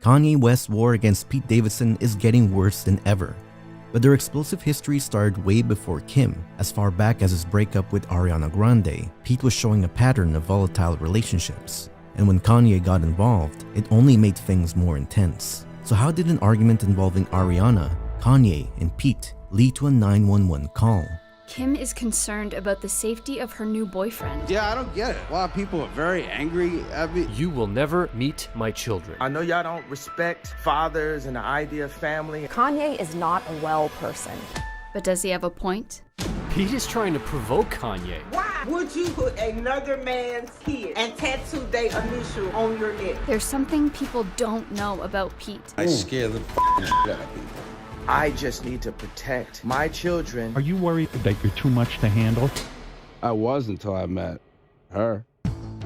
Kanye West's war against Pete Davidson is getting worse than ever. But their explosive history started way before Kim. As far back as his breakup with Ariana Grande, Pete was showing a pattern of volatile relationships. And when Kanye got involved, it only made things more intense. So how did an argument involving Ariana, Kanye, and Pete lead to a 911 call? Kim is concerned about the safety of her new boyfriend. Yeah, I don't get it. A lot of people are very angry at me. You will never meet my children. I know y'all don't respect fathers and the idea of family. Kanye is not a well person. But does he have a point? Pete is trying to provoke Kanye. Why would you put another man's kid and tattoo their initial on your neck? There's something people don't know about Pete. I scare the shit out of people. I just need to protect my children. Are you worried that you're too much to handle? I was until I met her.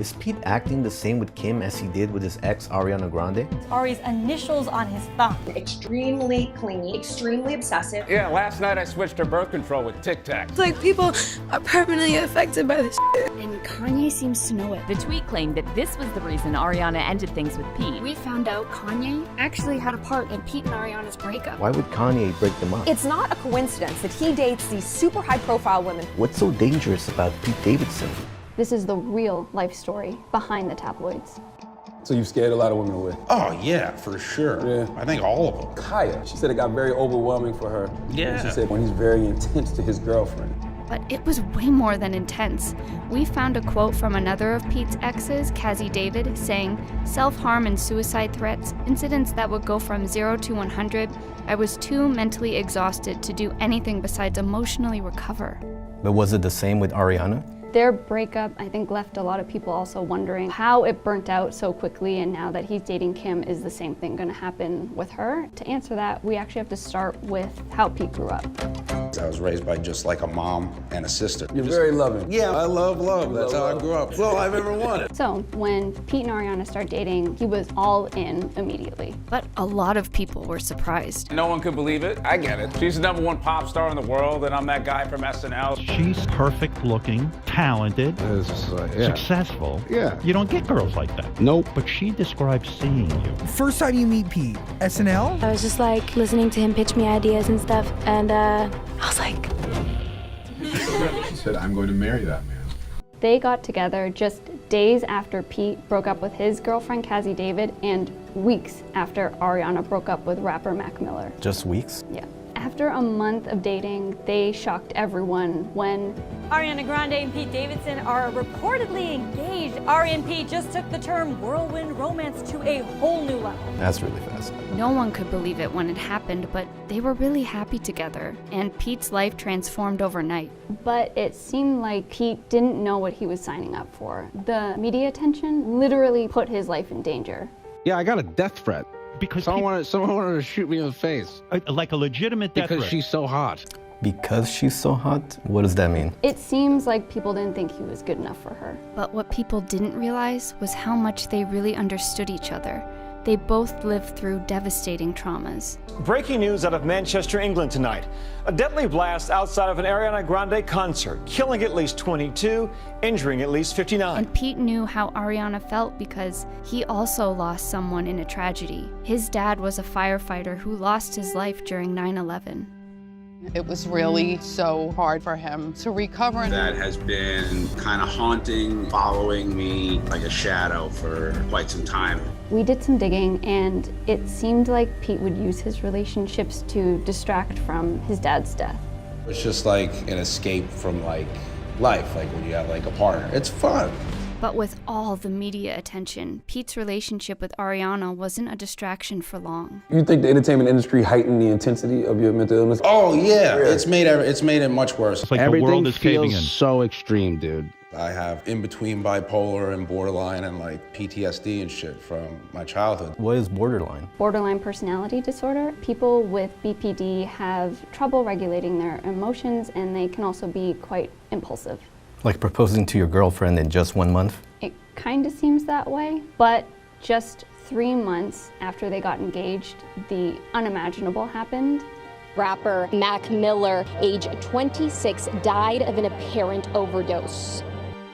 Is Pete acting the same with Kim as he did with his ex Ariana Grande? Ari's initials on his thumb. Extremely clingy, extremely obsessive. Yeah, last night I switched her birth control with Tic Tac. It's like people are permanently affected by this shit. And Kanye seems to know it. The tweet claimed that this was the reason Ariana ended things with Pete. We found out Kanye actually had a part in Pete and Ariana's breakup. Why would Kanye break them up? It's not a coincidence that he dates these super high-profile women. What's so dangerous about Pete Davidson? This is the real life story behind the tabloids. So you scared a lot of women away? Oh, yeah, for sure. Yeah. I think all of them. Kaya, she said it got very overwhelming for her. Yeah. She said when he's very intense to his girlfriend. But it was way more than intense. We found a quote from another of Pete's exes, Kazzy David, saying, "Self-harm and suicide threats, incidents that would go from 0 to 100, I was too mentally exhausted to do anything besides emotionally recover." But was it the same with Ariana? Their breakup, I think, left a lot of people also wondering how it burnt out so quickly, and now that he's dating Kim, is the same thing going to happen with her? To answer that, we actually have to start with how Pete grew up. I was raised by just like a mom and a sister. You're very loving. Yeah, I love love. That's how I grew up. That's all I've ever wanted. So when Pete and Ariana started dating, he was all in immediately. But a lot of people were surprised. No one could believe it. I get it. She's the #1 pop star in the world, and I'm that guy from SNL. She's perfect looking, talented, successful. Yeah. You don't get girls like that. Nope. But she describes seeing you. First time you meet Pete, SNL? I was just like listening to him pitch me ideas and stuff, and I was like, She said, I'm going to marry that man. They got together just days after Pete broke up with his girlfriend, Kazzy David, and weeks after Ariana broke up with rapper Mac Miller. Just weeks? Yeah. After a month of dating, they shocked everyone when Ariana Grande and Pete Davidson are reportedly engaged. Ari and Pete just took the term whirlwind romance to a whole new level. That's really fast. No one could believe it when it happened, but they were really happy together, and Pete's life transformed overnight. But it seemed like Pete didn't know what he was signing up for. The media attention literally put his life in danger. Yeah, I got a death threat. Because someone wanted to shoot me in the face. Like a legitimate death because threat. she's so hot. Because she's so hot? What does that mean? It seems like people didn't think he was good enough for her. But what people didn't realize was how much they really understood each other. They both lived through devastating traumas. Breaking news out of Manchester, England tonight. A deadly blast outside of an Ariana Grande concert, killing at least 22, injuring at least 59. And Pete knew how Ariana felt because he also lost someone in a tragedy. His dad was a firefighter who lost his life during 9/11. It was really so hard for him to recover. That has been kind of haunting, following me like a shadow for quite some time. We did some digging, and it seemed like Pete would use his relationships to distract from his dad's death. It's just like an escape from like life, like when you have like a partner. It's fun. But with all the media attention, Pete's relationship with Ariana wasn't a distraction for long. You think the entertainment industry heightened the intensity of your mental illness? Oh yeah, it's made it much worse. It's like everything the world is caving in. So extreme, dude. I have in between bipolar and borderline and like PTSD and shit from my childhood. What is borderline? Borderline personality disorder. People with BPD have trouble regulating their emotions, and they can also be quite impulsive. Like proposing to your girlfriend in just 1 month? It kind of seems that way, but just 3 months after they got engaged, the unimaginable happened. Rapper Mac Miller, age 26, died of an apparent overdose.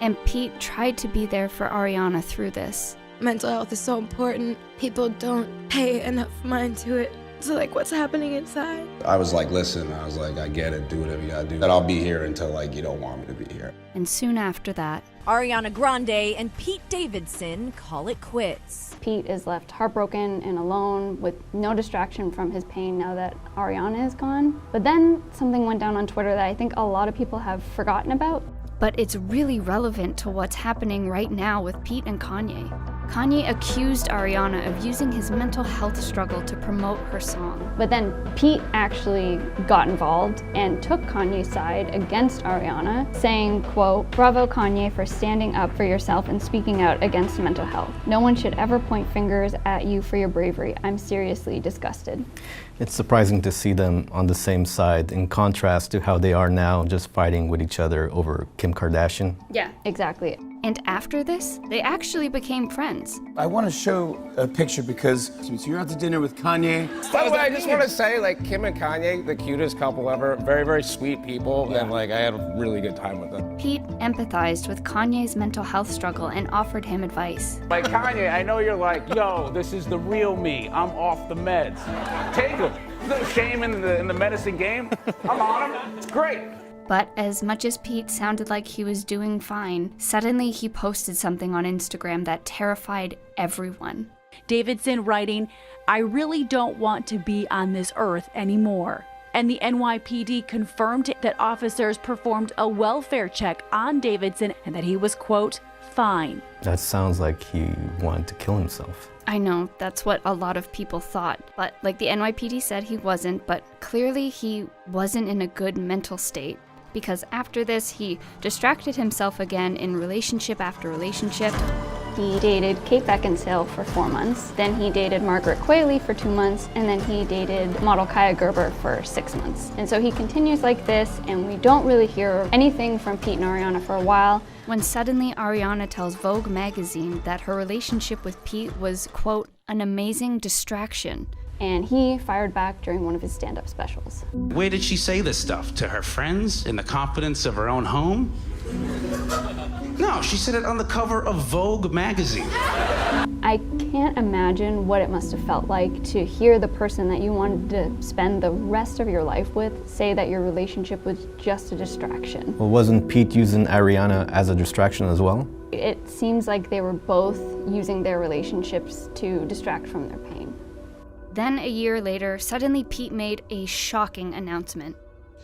And Pete tried to be there for Ariana through this. mental health is so important. People don't pay enough mind to it. So like what's happening inside. I was like, listen, I was like, I get it, do whatever you gotta do. That I'll be here until like you don't want me to be here. And soon after that, Ariana Grande and Pete Davidson call it quits. Pete is left heartbroken and alone with no distraction from his pain now that Ariana is gone. But then something went down on Twitter that I think a lot of people have forgotten about. But it's really relevant to what's happening right now with Pete and Kanye. Kanye accused Ariana of using his mental health struggle to promote her song. But then Pete actually got involved and took Kanye's side against Ariana, saying, quote, "Bravo Kanye for standing up for yourself and speaking out against mental health. No one should ever point fingers at you for your bravery. I'm seriously disgusted." It's surprising to see them on the same side in contrast to how they are now, just fighting with each other over Kim Kardashian. Yeah, exactly. And after this, they actually became friends. I want to show a picture because so you're out to dinner with Kanye. By the way, I just want to say, like, Kim and Kanye, the cutest couple ever. Very, very sweet people, and like, I had a really good time with them. Pete empathized with Kanye's mental health struggle and offered him advice. Like, Kanye, I know you're like, yo, this is the real me. I'm off the meds. Take them. There's no shame in the medicine game. I'm on them. It's great. But as much as Pete sounded like he was doing fine, suddenly he posted something on Instagram that terrified everyone. Davidson writing, "I really don't want to be on this earth anymore." And the NYPD confirmed that officers performed a welfare check on Davidson and that he was, quote, fine. That sounds like he wanted to kill himself. I know, that's what a lot of people thought. But like the NYPD said, he wasn't, but clearly he wasn't in a good mental state. Because after this, he distracted himself again in relationship after relationship. He dated Kate Beckinsale for 4 months, then he dated Margaret Qualley for 2 months, and then he dated model Kaya Gerber for 6 months. And so he continues like this, and we don't really hear anything from Pete and Ariana for a while. When suddenly Ariana tells Vogue magazine that her relationship with Pete was, quote, an amazing distraction. And he fired back during one of his stand-up specials. Where did she say this stuff? To her friends? In the confidence of her own home? No, she said it on the cover of Vogue magazine. I can't imagine what it must have felt like to hear the person that you wanted to spend the rest of your life with say that your relationship was just a distraction. Well, wasn't Pete using Ariana as a distraction as well? It seems like they were both using their relationships to distract from their pain. Then a year later, suddenly Pete made a shocking announcement.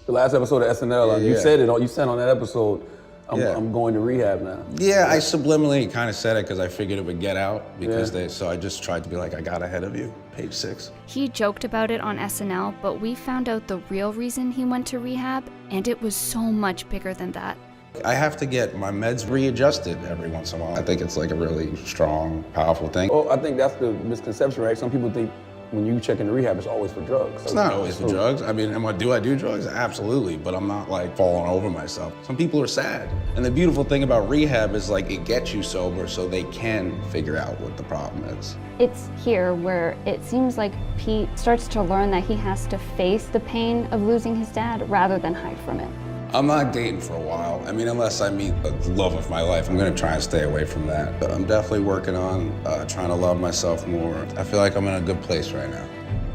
The last episode of SNL, you said it. You said on that episode, I'm going to rehab now. Yeah, I subliminally kind of said it because I figured it would get out because so I just tried to be like, I got ahead of you, page 6. He joked about it on SNL, but we found out the real reason he went to rehab, and it was so much bigger than that. I have to get my meds readjusted every once in a while. I think it's like a really strong, powerful thing. Oh, I think that's the misconception, right? Some people think when you check into rehab, it's always for drugs. It's not always for drugs. I mean, do I do drugs? Absolutely, but I'm not like falling over myself. Some people are sad. And the beautiful thing about rehab is like it gets you sober so they can figure out what the problem is. It's here where it seems like Pete starts to learn that he has to face the pain of losing his dad rather than hide from it. I'm not dating for a while. I mean, unless I meet the love of my life, I'm gonna try and stay away from that. But I'm definitely working on trying to love myself more. I feel like I'm in a good place right now.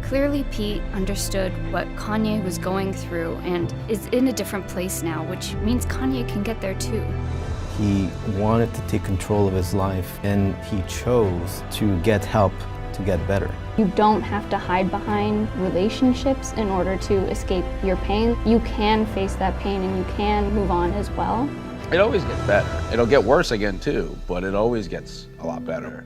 Clearly, Pete understood what Kanye was going through and is in a different place now, which means Kanye can get there too. He wanted to take control of his life, and he chose to get help to get better. You don't have to hide behind relationships in order to escape your pain. You can face that pain and you can move on as well. It always gets better. It'll get worse again too, but it always gets a lot better.